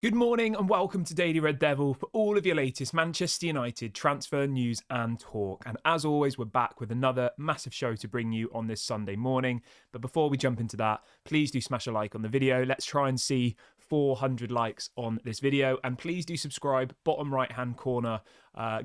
Good morning and welcome to Daily Red Devil for all of your latest Manchester United transfer news and talk. And as always, we're back with another massive show to bring you on this Sunday morning. But before we jump into that, please do smash a like on the video. Let's try and see 400 likes on this video. And please do subscribe, bottom right-hand corner.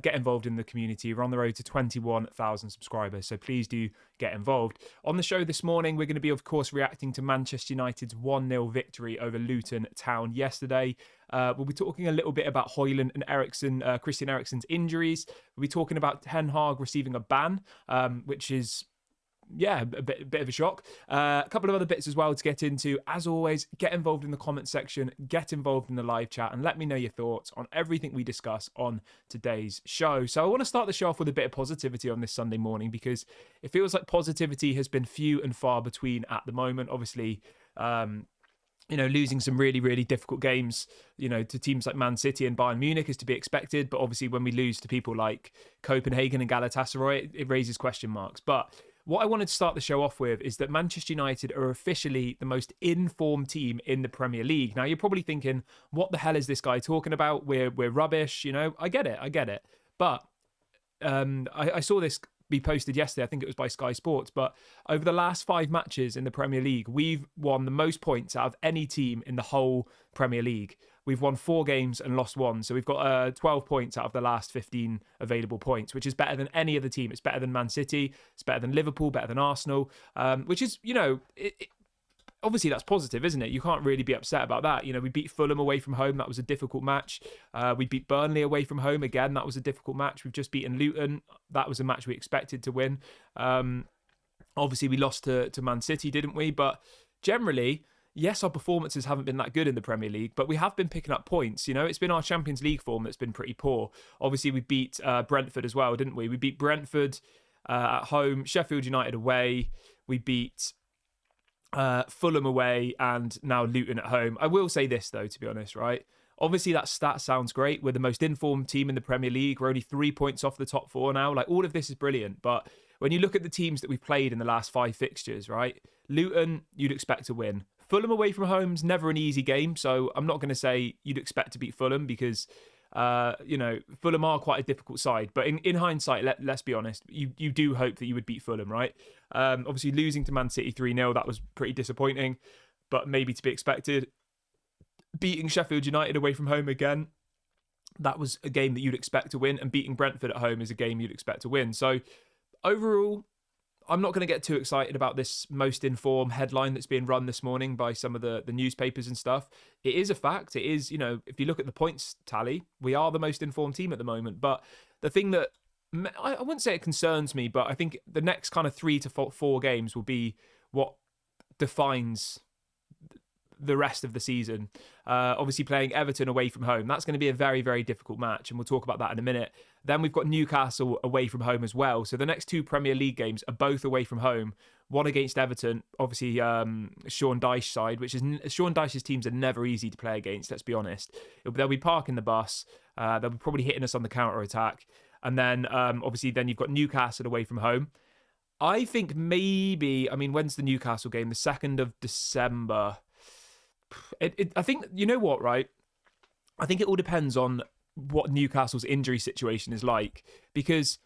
Get involved in the community. We're on the road to 21,000 subscribers, so please do get involved. On the show this morning, we're going to be, of course, reacting to Manchester United's 1-0 victory over Luton Town yesterday. We'll be talking a little bit about Hojlund and Christian Eriksen's injuries. We'll be talking about Ten Hag receiving a ban, which is a bit of a shock. A couple of other bits as well to get into. As always, get involved in the comment section, get involved in the live chat, and let me know your thoughts on everything we discuss on today's show. So I want to start the show off with a bit of positivity on this Sunday morning, because it feels like positivity has been few and far between at the moment. Obviously, losing some really, really difficult games, to teams like Man City and Bayern Munich is to be expected. But obviously when we lose to people like Copenhagen and Galatasaray, it raises question marks. But what I wanted to start the show off with is that Manchester United are officially the most informed team in the Premier League. Now, you're probably thinking, what the hell is this guy talking about? We're rubbish, I get it. But I saw this be posted yesterday. I think it was by Sky Sports. But over the last 5 matches in the Premier League, we've won the most points out of any team in the whole Premier League. We've won 4 games and lost 1. So we've got 12 points out of the last 15 available points, which is better than any other team. It's better than Man City. It's better than Liverpool, better than Arsenal, which is, obviously that's positive, isn't it? You can't really be upset about that. We beat Fulham away from home. That was a difficult match. We beat Burnley away from home. Again, that was a difficult match. We've just beaten Luton. That was a match we expected to win. Obviously, we lost to Man City, didn't we? But generally, yes, our performances haven't been that good in the Premier League, but we have been picking up points. It's been our Champions League form that's been pretty poor. Obviously, we beat Brentford as well, didn't we? We beat Brentford at home, Sheffield United away. We beat Fulham away, and now Luton at home. I will say this, though, to be honest, right? Obviously, that stat sounds great. We're the most informed team in the Premier League. We're only 3 points off the top 4 now. Like, all of this is brilliant. But when you look at the teams that we've played in the last 5 fixtures, right? Luton, you'd expect to win. Fulham away from home's never an easy game, so I'm not going to say you'd expect to beat Fulham, because Fulham are quite a difficult side. But in hindsight, let's be honest, you do hope that you would beat Fulham, right? Obviously, losing to Man City 3-0, that was pretty disappointing, but maybe to be expected. Beating Sheffield United away from home again, that was a game that you'd expect to win, and beating Brentford at home is a game you'd expect to win. So overall, I'm not going to get too excited about this most informed headline that's being run this morning by some of the newspapers and stuff. It is a fact. It is, if you look at the points tally, we are the most informed team at the moment. But the thing that, I wouldn't say it concerns me, but I think the next kind of 3 to 4 games will be what defines the rest of the season. Obviously playing Everton away from home, that's going to be a very, very difficult match, and we'll talk about that in a minute. Then we've got Newcastle away from home as well. So the next 2 Premier League games are both away from home. One against Everton, obviously Sean Dyche side, which is Sean Dyche's teams are never easy to play against, let's be honest. They'll be parking the bus. They'll be probably hitting us on the counter-attack. And then obviously then you've got Newcastle away from home. I think maybe, when's the Newcastle game? The 2nd of December. I think, you know what, right? I think it all depends on what Newcastle's injury situation is like, because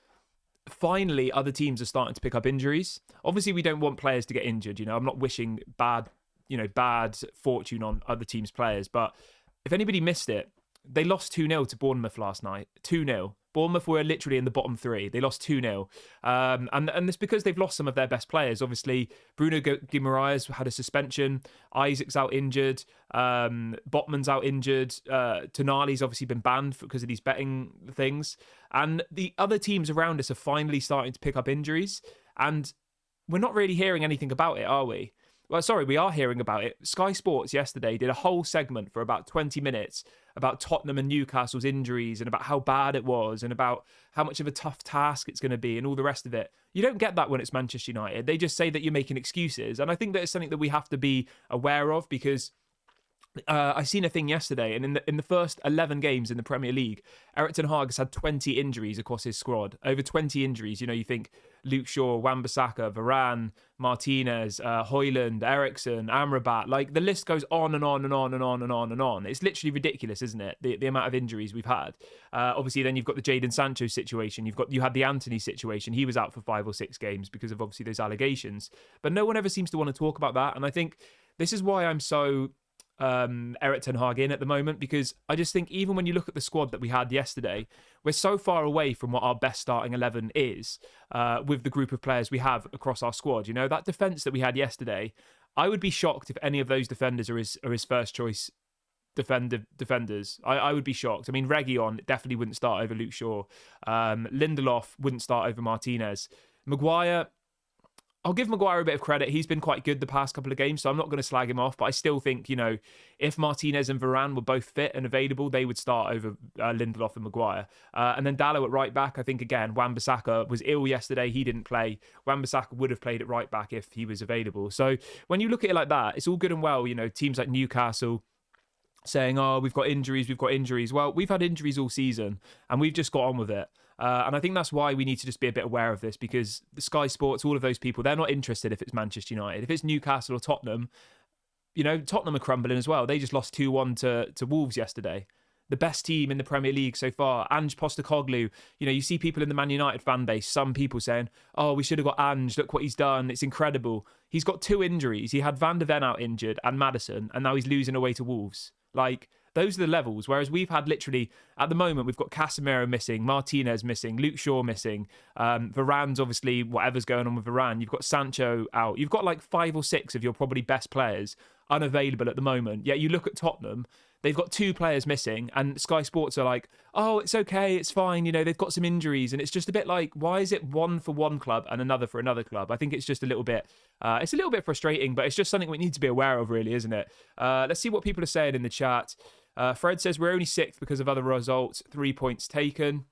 finally other teams are starting to pick up injuries. Obviously, we don't want players to get injured. I'm not wishing bad fortune on other teams' players, but if anybody missed it, they lost 2-0 to Bournemouth last night. 2-0. Bournemouth were literally in the bottom 3. They lost 2-0. And it's because they've lost some of their best players. Obviously, Bruno Guimaraes had a suspension. Isaac's out injured. Botman's out injured. Tonali's obviously been banned because of these betting things. And the other teams around us are finally starting to pick up injuries. And we're not really hearing anything about it, are we? Well, sorry, we are hearing about it. Sky Sports yesterday did a whole segment for about 20 minutes about Tottenham and Newcastle's injuries and about how bad it was and about how much of a tough task it's going to be and all the rest of it. You don't get that when it's Manchester United. They just say that you're making excuses. And I think that it's something that we have to be aware of, because I seen a thing yesterday, and in the first 11 games in the Premier League, Erik Ten Hag has had 20 injuries across his squad. Over 20 injuries. You think Luke Shaw, Wan-Bissaka, Varane, Martinez, Hojlund, Eriksen, Amrabat. Like the list goes on and on and on and on and on and on. It's literally ridiculous, isn't it? The amount of injuries we've had. Obviously, then you've got the Jadon Sancho situation. You had the Anthony situation. He was out for 5 or 6 games because of obviously those allegations. But no one ever seems to want to talk about that. And I think this is why I'm so Erik Ten Hag in at the moment, because I just think even when you look at the squad that we had yesterday, we're so far away from what our best starting 11 is with the group of players we have across our squad. That defence that we had yesterday, I would be shocked if any of those defenders are his first choice defenders. I would be shocked. I mean, Reguilon definitely wouldn't start over Luke Shaw. Lindelof wouldn't start over Martinez. Maguire, I'll give Maguire a bit of credit. He's been quite good the past couple of games, so I'm not going to slag him off. But I still think, if Martinez and Varane were both fit and available, they would start over Lindelof and Maguire. And then Dalot at right back, I think, again, Wan-Bissaka was ill yesterday. He didn't play. Wan-Bissaka would have played at right back if he was available. So when you look at it like that, it's all good and well, teams like Newcastle saying, oh, we've got injuries. Well, we've had injuries all season, and we've just got on with it. And I think that's why we need to just be a bit aware of this, because the Sky Sports, all of those people, they're not interested if it's Manchester United. If it's Newcastle or Tottenham, Tottenham are crumbling as well. They just lost 2-1 to Wolves yesterday. The best team in the Premier League so far. Ange Postecoglou, you see people in the Man United fan base, some people saying, oh, we should have got Ange, look what he's done, it's incredible. He's got 2 injuries. He had Van de Ven out injured and Maddison, and now he's losing away to Wolves. Those are the levels. Whereas we've had literally, at the moment, we've got Casemiro missing, Martinez missing, Luke Shaw missing, Varane's obviously, whatever's going on with Varane. You've got Sancho out. You've got 5 or 6 of your probably best players unavailable at the moment. Yet you look at Tottenham, they've got 2 players missing, and Sky Sports are like, oh, it's okay, it's fine, they've got some injuries. And it's just a bit like, why is it one for one club and another for another club? I think it's just a little bit, frustrating, but it's just something we need to be aware of, really, isn't it? Let's see what people are saying in the chat. Fred says we're only 6th because of other results, 3 points taken.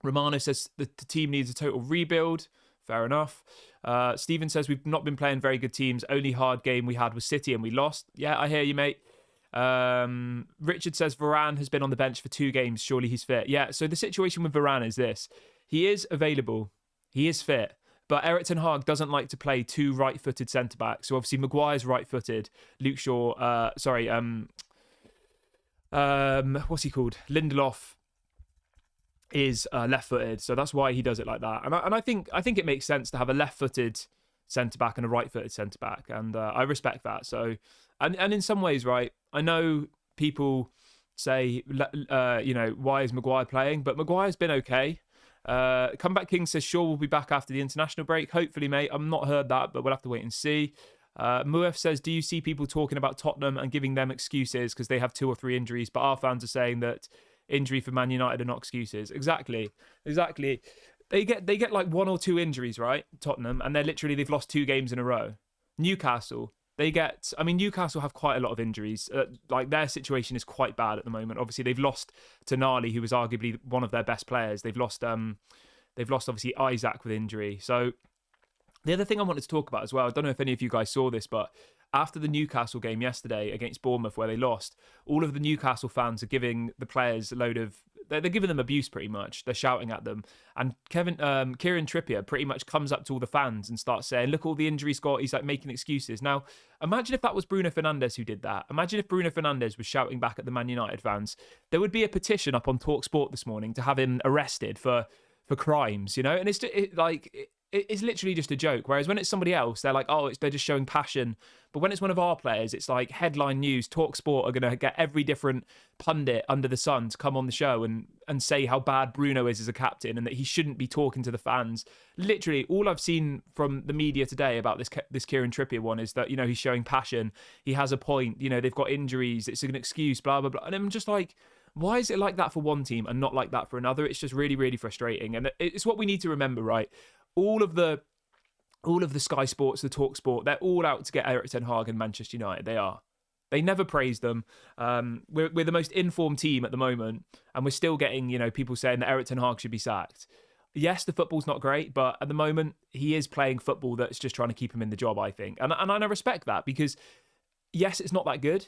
Romano says the team needs a total rebuild. Fair enough. Stephen says we've not been playing very good teams. Only hard game we had was City and we lost. Yeah, I hear you, mate. Richard says Varane has been on the bench for 2 games. Surely he's fit. Yeah, so the situation with Varane is this. He is available. He is fit. But Erik Ten Hag doesn't like to play 2 right-footed centre-backs. So obviously Maguire's right-footed. Luke Shaw, what's he called? Lindelof is left-footed, so that's why he does it like that. And I think it makes sense to have a left-footed centre-back and a right-footed centre-back, and I respect that. So, and in some ways, right, I know people say, why is Maguire playing? But Maguire's been okay. Comeback King says, sure, we'll be back after the international break. Hopefully, mate. I've not heard that, but we'll have to wait and see. Muef says, do you see people talking about Tottenham and giving them excuses because they have 2 or 3 injuries, but our fans are saying that injury for Man United are not excuses? Exactly. They get 1 or 2 injuries, right? Tottenham, and they've lost 2 games in a row. Newcastle, Newcastle have quite a lot of injuries. Their situation is quite bad at the moment. Obviously, they've lost Tonali, who was arguably one of their best players. They've lost obviously Isaac with injury. So the other thing I wanted to talk about as well, I don't know if any of you guys saw this, but after the Newcastle game yesterday against Bournemouth where they lost, all of the Newcastle fans are giving the players they're giving them abuse pretty much. They're shouting at them. And Kieran Trippier pretty much comes up to all the fans and starts saying, look, all the injuries got. He's making excuses. Now, imagine if that was Bruno Fernandes who did that. Imagine if Bruno Fernandes was shouting back at the Man United fans. There would be a petition up on TalkSport this morning to have him arrested for crimes, and it's literally just a joke. Whereas when it's somebody else, they're like, oh, they're just showing passion. But when it's one of our players, it's like headline news. TalkSport are going to get every different pundit under the sun to come on the show and say how bad Bruno is as a captain and that he shouldn't be talking to the fans. Literally, all I've seen from the media today about this Kieran Trippier one is that, he's showing passion. He has a point. They've got injuries. It's an excuse, blah, blah, blah. And I'm just like, why is it like that for one team and not like that for another? It's just really, really frustrating. And it's what we need to remember, right? All of the Sky Sports, the TalkSport, they're all out to get Erik Ten Hag and Manchester United. They are. They never praise them. We're the most informed team at the moment, and we're still getting people saying that Erik Ten Hag should be sacked. Yes, the football's not great, but at the moment he is playing football that's just trying to keep him in the job, I think, and I respect that because yes, it's not that good.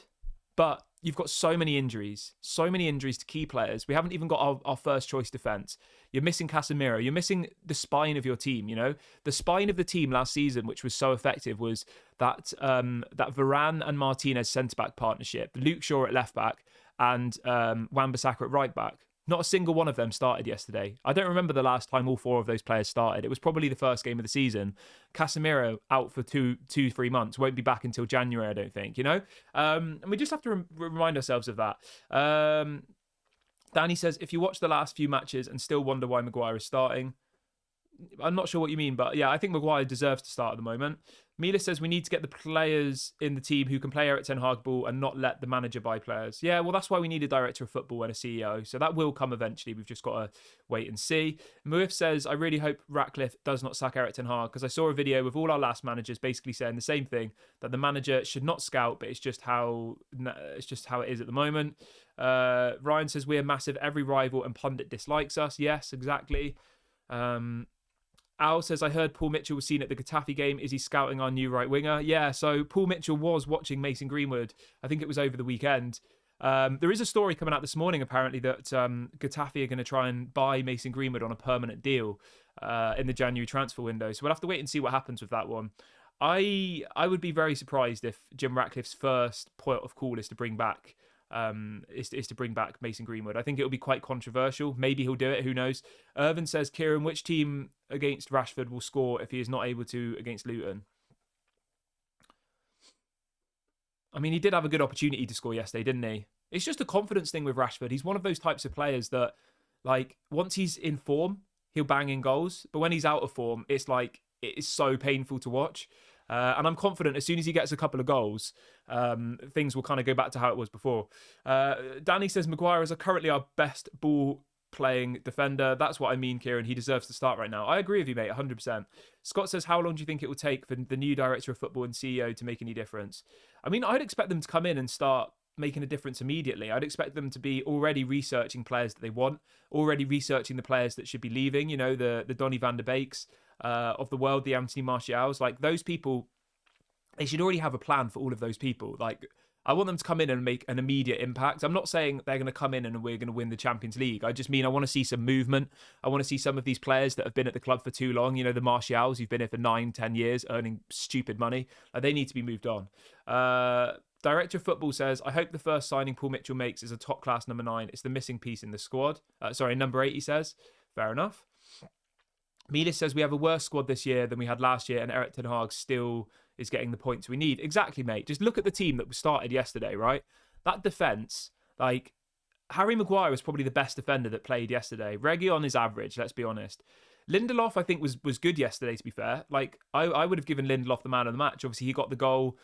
But you've got so many injuries to key players. We haven't even got our first choice defence. You're missing Casemiro. You're missing the spine of your team, you know? The spine of the team last season, which was so effective, was that Varane and Martinez centre-back partnership, Luke Shaw at left-back, and Wan-Bissaka at right-back. Not a single one of them started yesterday. I don't remember the last time all four of those players started. It was probably the first game of the season. Casemiro out for 3 months. Won't be back until January, I don't think, you know? And we just have to remind ourselves of that. Danny says, if you watch the last few matches and still wonder why Maguire is starting, I'm not sure what you mean, but yeah, I think Maguire deserves to start at the moment. Mila says we need to get the players in the team who can play Eric Ten Hag ball and not let the manager buy players. Yeah, well, that's why we need a director of football and a CEO. So that will come eventually. We've just got to wait and see. Muif says, I really hope Ratcliffe does not sack Eric Ten Hag, because I saw a video with all our last managers basically saying the same thing, that the manager should not scout, but it's just how it is at the moment. Ryan says, we're massive. Every rival and pundit dislikes us. Yes, exactly. Al says, I heard Paul Mitchell was seen at the Getafe game. Is he scouting our new right winger? Yeah, so Paul Mitchell was watching Mason Greenwood. I think it was over the weekend. There is a story coming out this morning, apparently, that Getafe are going to try and buy Mason Greenwood on a permanent deal in the January transfer window. So we'll have to wait and see what happens with that one. I would be very surprised if Jim Ratcliffe's first point of call is to bring back Mason Greenwood. I think it'll be quite controversial. Maybe he'll do it. Who knows? Irvin says, Kieran, which team against Rashford will score if he is not able to against Luton? I mean, he did have a good opportunity to score yesterday, didn't he? It's just a confidence thing with Rashford. He's one of those types of players that, like, once he's in form, he'll bang in goals. But when he's out of form, it's like, it is so painful to watch. And I'm confident as soon as he gets a couple of goals, things will kind of go back to how it was before. Danny says Maguire is currently our best ball-playing defender. That's what I mean, Kieran. He deserves to start right now. I agree with you, mate, 100%. Scott says, how long do you think it will take for the new director of football and CEO to make any difference? I mean, I'd expect them to come in and start making a difference immediately. I'd expect them to be already researching players that they want, already researching the players that should be leaving, you know, the Donny van der Beeks of the world, the Anthony Martials. Like, those people, they should already have a plan for all of those people. Like, I want them to come in and make an immediate impact. I'm not saying they're going to come in and we're going to win the Champions League. I just mean I want to see some movement. I want to see some of these players that have been at the club for too long. You know, the Martials who've been here for 9-10 years earning stupid money. They need to be moved on. Director of Football says, I hope the first signing Paul Mitchell makes is a top-class number 9. It's the missing piece in the squad. Number 8, he says. Fair enough. Milis says, we have a worse squad this year than we had last year, and Eric Ten Hag still is getting the points we need. Exactly, mate. Just look at the team that was started yesterday, right? That defence, like, Harry Maguire was probably the best defender that played yesterday. Reguilon is average, let's be honest. Lindelof, I think, was good yesterday, to be fair. Like, I would have given Lindelof the man of the match. Obviously, he got the goal.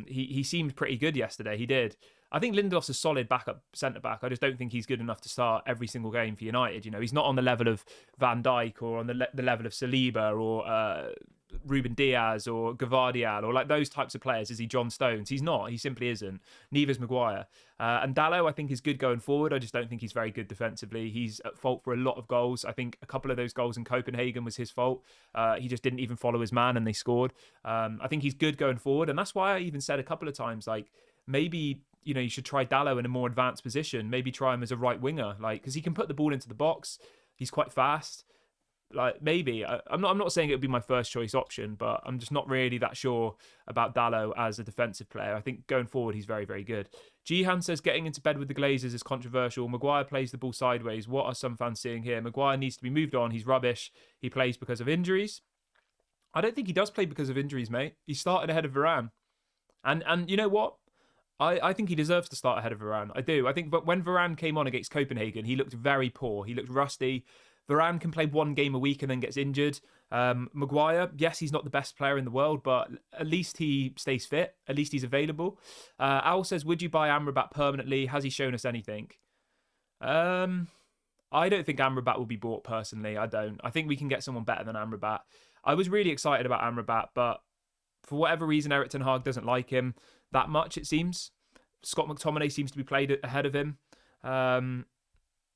He seemed pretty good yesterday. He did. I think Lindelof's a solid backup centre-back. I just don't think he's good enough to start every single game for United. You know, he's not on the level of Van Dijk or on the level of Saliba or Ruben Diaz or Gvardiol or like those types of players. Is he John Stones? He's not. He simply isn't. Neither's Maguire. And Dalot, I think, is good going forward. I just don't think he's very good defensively. He's at fault for a lot of goals. I think a couple of those goals in Copenhagen was his fault. He just didn't even follow his man and they scored. I think he's good going forward. And that's why I even said a couple of times, like, maybe, you know, you should try Dalot in a more advanced position. Maybe try him as a right winger, like, because he can put the ball into the box. He's quite fast. Like, maybe I'm not saying it would be my first choice option, but I'm just not really that sure about Dalot as a defensive player. I think going forward he's very, very good. Jihan says getting into bed with the Glazers is controversial. Maguire plays the ball sideways. What are some fans seeing here? Maguire needs to be moved on. He's rubbish. He plays because of injuries. I don't think he does play because of injuries, mate. He started ahead of Varane, and you know what? I think he deserves to start ahead of Varane. I do. I think, but when Varane came on against Copenhagen, he looked very poor. He looked rusty. Varane can play one game a week and then gets injured. Maguire, yes, he's not the best player in the world, but at least he stays fit. At least he's available. Al says, would you buy Amrabat permanently? Has he shown us anything? I don't think Amrabat will be bought personally. I don't. I think we can get someone better than Amrabat. I was really excited about Amrabat, but for whatever reason, Eric Ten Hag doesn't like him that much, it seems. Scott McTominay seems to be played ahead of him.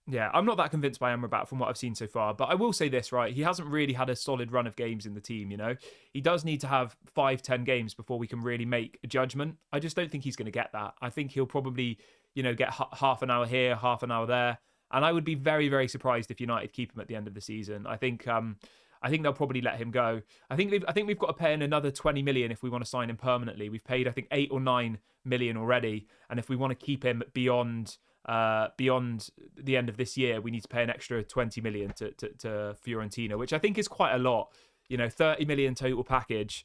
Yeah, I'm not that convinced by Amrabat from what I've seen so far, but I will say this, right? He hasn't really had a solid run of games in the team, you know? He does need to have 5, 10 games before we can really make a judgment. I just don't think he's going to get that. I think he'll probably, get half an hour here, half an hour there. And I would be very, very surprised if United keep him at the end of the season. I think they'll probably let him go. I think we've got to pay in another 20 million if we want to sign him permanently. We've paid, I think, 8 or 9 million already. And if we want to keep him beyond the end of this year, we need to pay an extra 20 million to Fiorentina, which I think is quite a lot. 30 million total package.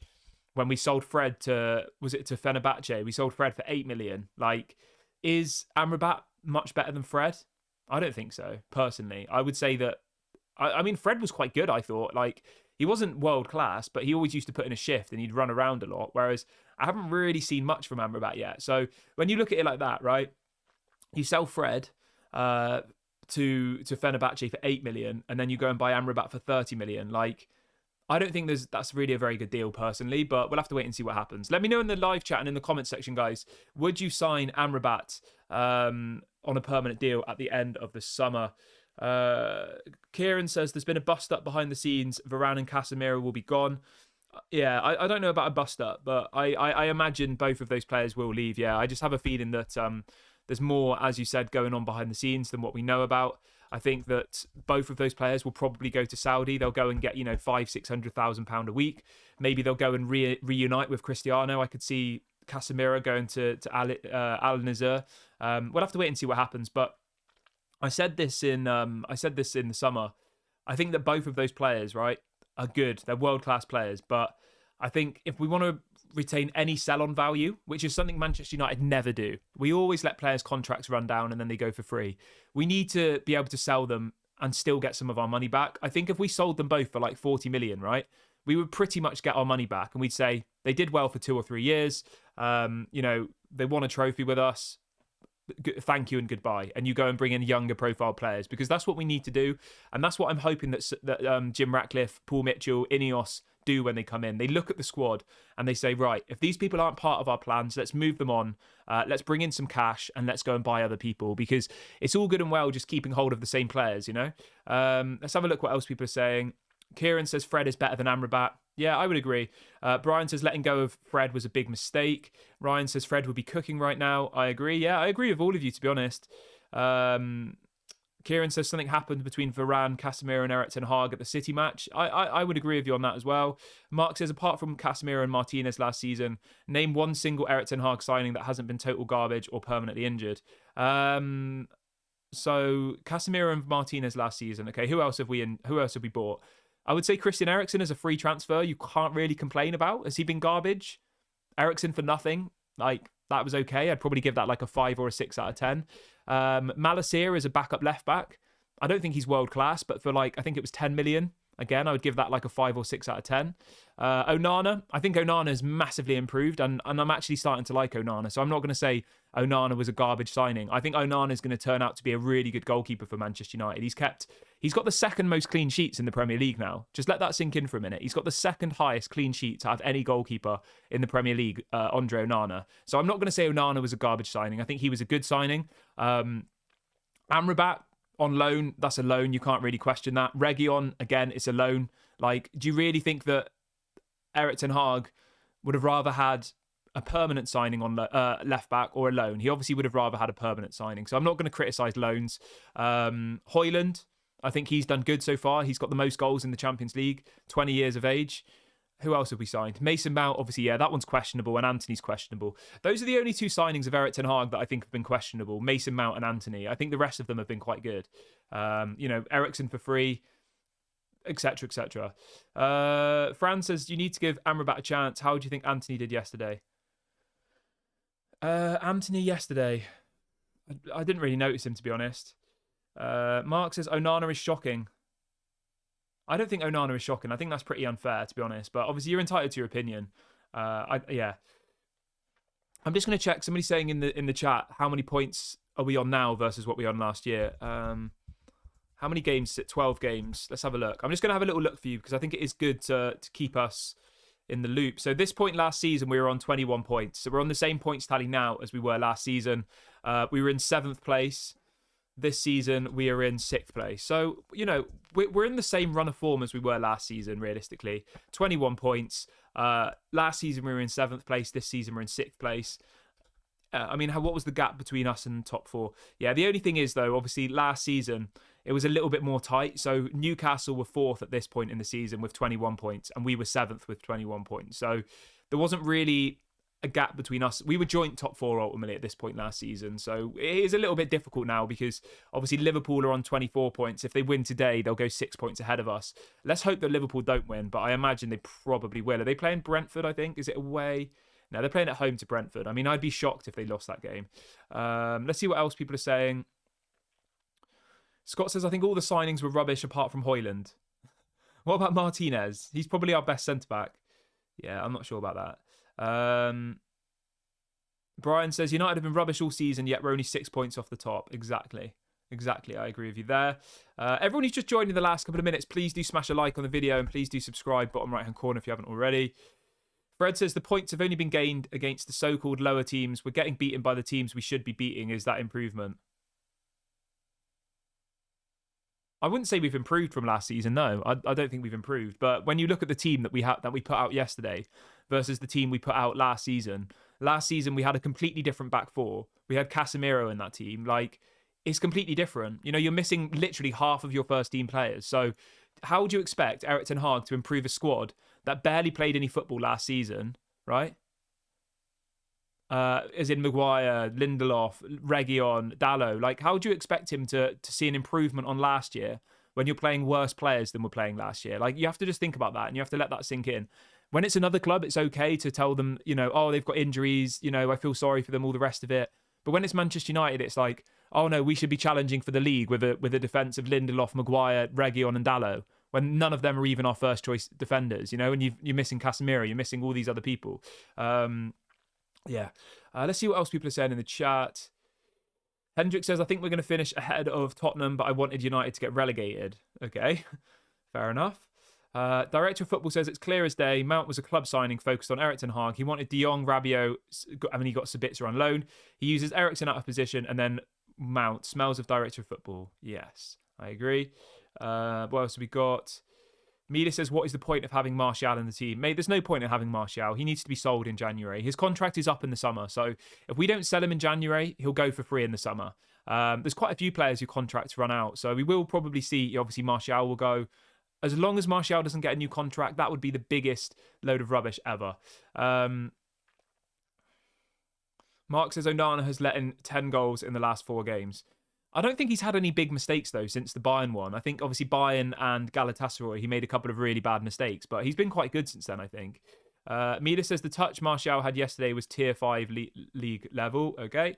When we sold Fred to Fenerbahce, we sold Fred for 8 million. Like, is Amrabat much better than Fred? I don't think so, personally. I would say that, I mean, Fred was quite good, I thought. Like, he wasn't world class, but he always used to put in a shift and he'd run around a lot, whereas I haven't really seen much from Amrabat yet. So when you look at it like that, right, you sell Fred to Fenerbahce for 8 million, and then you go and buy Amrabat for 30 million. Like, I don't think that's really a very good deal personally, but we'll have to wait and see what happens. Let me know in the live chat and in the comment section, guys. Would you sign Amrabat on a permanent deal at the end of the summer? Kieran says there's been a bust up behind the scenes. Varane and Casemiro will be gone. Yeah, I don't know about a bust up, but I imagine both of those players will leave. Yeah, I just have a feeling that there's more, as you said, going on behind the scenes than what we know about. I think that both of those players will probably go to Saudi. They'll go and get, £500,000-600,000 a week. Maybe they'll go and reunite with Cristiano. I could see Casemiro going to Al Nassr. We'll have to wait and see what happens. But I said this in the summer. I think that both of those players, right, are good. They're world-class players. But I think if we want to retain any sell-on value, which is something Manchester United never do, we always let players' contracts run down and then they go for free. We need to be able to sell them and still get some of our money back. I think if we sold them both for like 40 million, right, we would pretty much get our money back and we'd say they did well for 2 or 3 years. They won a trophy with us. Thank you and goodbye. And you go and bring in younger profile players because that's what we need to do. And that's what I'm hoping that Jim Ratcliffe, Paul Mitchell, Ineos do when they come in. They look at the squad and they say, right, if these people aren't part of our plans, let's move them on. Let's bring in some cash and let's go and buy other people because it's all good and well just keeping hold of the same players, Let's have a look what else people are saying. Kieran says Fred is better than Amrabat. Yeah, I would agree. Brian says letting go of Fred was a big mistake. Ryan says Fred would be cooking right now. I agree. Yeah, I agree with all of you, to be honest. Kieran says something happened between Varane, Casemiro and Eric Ten Hag at the City match. I would agree with you on that as well. Mark says, apart from Casemiro and Martinez last season, name one single Eric Ten Hag signing that hasn't been total garbage or permanently injured. So Casemiro and Martinez last season. Okay, who else have we bought? I would say Christian Eriksen is a free transfer. You can't really complain about. Has he been garbage? Eriksen for nothing. Like, that was okay. I'd probably give that like a 5 or a 6 out of 10. Malasir is a backup left back. I don't think he's world class, but for I think it was 10 million. Again, I would give that like a 5 or 6 out of 10. Onana, I think Onana has massively improved, and I'm actually starting to like Onana. So I'm not going to say Onana was a garbage signing. I think Onana is going to turn out to be a really good goalkeeper for Manchester United. He's got the second most clean sheets in the Premier League now. Just let that sink in for a minute. He's got the second highest clean sheets out of any goalkeeper in the Premier League, Andre Onana. So I'm not going to say Onana was a garbage signing. I think he was a good signing. Amrabat, on loan, that's a loan. You can't really question that. Reguilon, again, it's a loan. Like, do you really think that Eric Ten Hag would have rather had a permanent signing on left back or a loan? He obviously would have rather had a permanent signing. So I'm not going to criticise loans. Hojlund, I think he's done good so far. He's got the most goals in the Champions League, 20 years of age. Who else have we signed? Mason Mount, obviously, yeah, that one's questionable, and Anthony's questionable. Those are the only 2 signings of Eric Ten Hag that I think have been questionable, Mason Mount and Anthony. I think the rest of them have been quite good. Eriksen for free, etc., etc. Fran says, you need to give Amrabat a chance. How do you think Anthony did yesterday? Anthony yesterday, I didn't really notice him, to be honest. Mark says, Onana is shocking. I don't think Onana is shocking. I think that's pretty unfair, to be honest. But obviously, you're entitled to your opinion. Yeah. I'm just going to check. Somebody's saying in the chat, how many points are we on now versus what we were on last year? How many games? 12 games. Let's have a look. I'm just going to have a little look for you because I think it is good to keep us in the loop. So this point last season, we were on 21 points. So we're on the same points tally now as we were last season. We were in 7th place. this season we are in 6th place. So, we're in the same run of form as we were last season, realistically. 21 points. Last season we were in 7th place. This season we're in 6th place. What was the gap between us and top 4? Yeah, the only thing is, though, obviously last season it was a little bit more tight. So Newcastle were 4th at this point in the season with 21 points, and we were 7th with 21 points. So there wasn't really a gap between us. We were joint top 4 ultimately at this point last season. So it is a little bit difficult now because obviously Liverpool are on 24 points. If they win today, they'll go 6 points ahead of us. Let's hope that Liverpool don't win, but I imagine they probably will. Are they playing Brentford, I think? Is it away? No, they're playing at home to Brentford. I'd be shocked if they lost that game. Let's see what else people are saying. Scott says, I think all the signings were rubbish apart from Hojlund. What about Martinez? He's probably our best centre-back. Yeah, I'm not sure about that. Brian says, United have been rubbish all season, yet we're only 6 points off the top. Exactly. I agree with you there. Everyone who's just joined in the last couple of minutes, please do smash a like on the video and please do subscribe, bottom right-hand corner if you haven't already. Fred says the points have only been gained against the so-called lower teams. We're getting beaten by the teams we should be beating. Is that improvement? I wouldn't say we've improved from last season. No, I don't think we've improved. But when you look at the team that we put out yesterday versus the team we put out last season we had a completely different back four. We had Casemiro in that team. It's completely different. You're missing literally half of your first team players. So how would you expect Erik Ten Hag to improve a squad that barely played any football last season, right? As in Maguire, Lindelof, Reguilon, Dalot. How would you expect him to see an improvement on last year when you're playing worse players than we're playing last year? You have to just think about that and you have to let that sink in. When it's another club, it's okay to tell them, oh, they've got injuries, I feel sorry for them, all the rest of it. But when it's Manchester United, it's like, oh no, we should be challenging for the league with a defence of Lindelof, Maguire, Reguilon and Dalot, when none of them are even our first choice defenders, and you're missing Casemiro, you're missing all these other people. Let's see what else people are saying in the chat. Hendrik says, I think we're going to finish ahead of Tottenham, but I wanted United to get relegated. Okay, fair enough. Director of Football says, it's clear as day. Mount was a club signing focused on Erik Ten Hag. He wanted De Jong, Rabiot, he got Sabitzer on loan. He uses Eriksen out of position, and then Mount smells of Director of Football. Yes, I agree. What else have we got? Mila says, what is the point of having Martial in the team? Mate, there's no point in having Martial. He needs to be sold in January. His contract is up in the summer. So if we don't sell him in January, he'll go for free in the summer. There's quite a few players whose contracts run out. So we will probably see, obviously, Martial will go. As long as Martial doesn't get a new contract, that would be the biggest load of rubbish ever. Mark says, Onana has let in 10 goals in the last 4 games. I don't think he's had any big mistakes, though, since the Bayern one. I think, obviously, Bayern and Galatasaray, he made a couple of really bad mistakes, but he's been quite good since then, I think. Mila says the touch Martial had yesterday was tier 5 league level. Okay.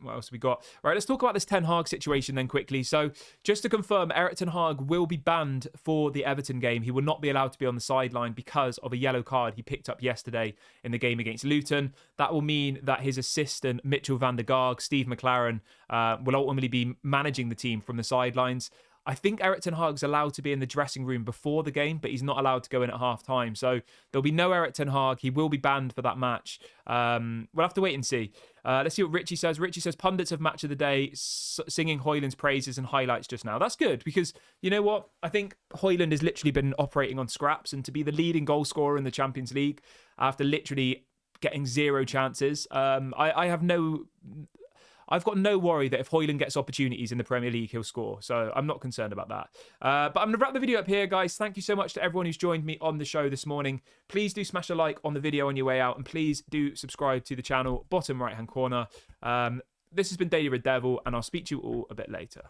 What else have we got? Right, let's talk about this Ten Hag situation then quickly. So, just to confirm, Erik Ten Hag will be banned for the Everton game. He will not be allowed to be on the sideline because of a yellow card he picked up yesterday in the game against Luton. That will mean that his assistant, Mitchell van der Gaag, Steve McLaren, will ultimately be managing the team from the sidelines. I think Erik Ten Hag's allowed to be in the dressing room before the game, but he's not allowed to go in at half time. So there'll be no Erik Ten Hag. He will be banned for that match. We'll have to wait and see. Let's see what Richie says. Richie says, pundits of match of the day singing Hojlund's praises and highlights just now. That's good because you know what? I think Hojlund has literally been operating on scraps, and to be the leading goal scorer in the Champions League after literally getting 0 chances, I've got no worry that if Hojlund gets opportunities in the Premier League, he'll score. So I'm not concerned about that. But I'm going to wrap the video up here, guys. Thank you so much to everyone who's joined me on the show this morning. Please do smash a like on the video on your way out. And please do subscribe to the channel, bottom right-hand corner. This has been Daily Red Devil, and I'll speak to you all a bit later.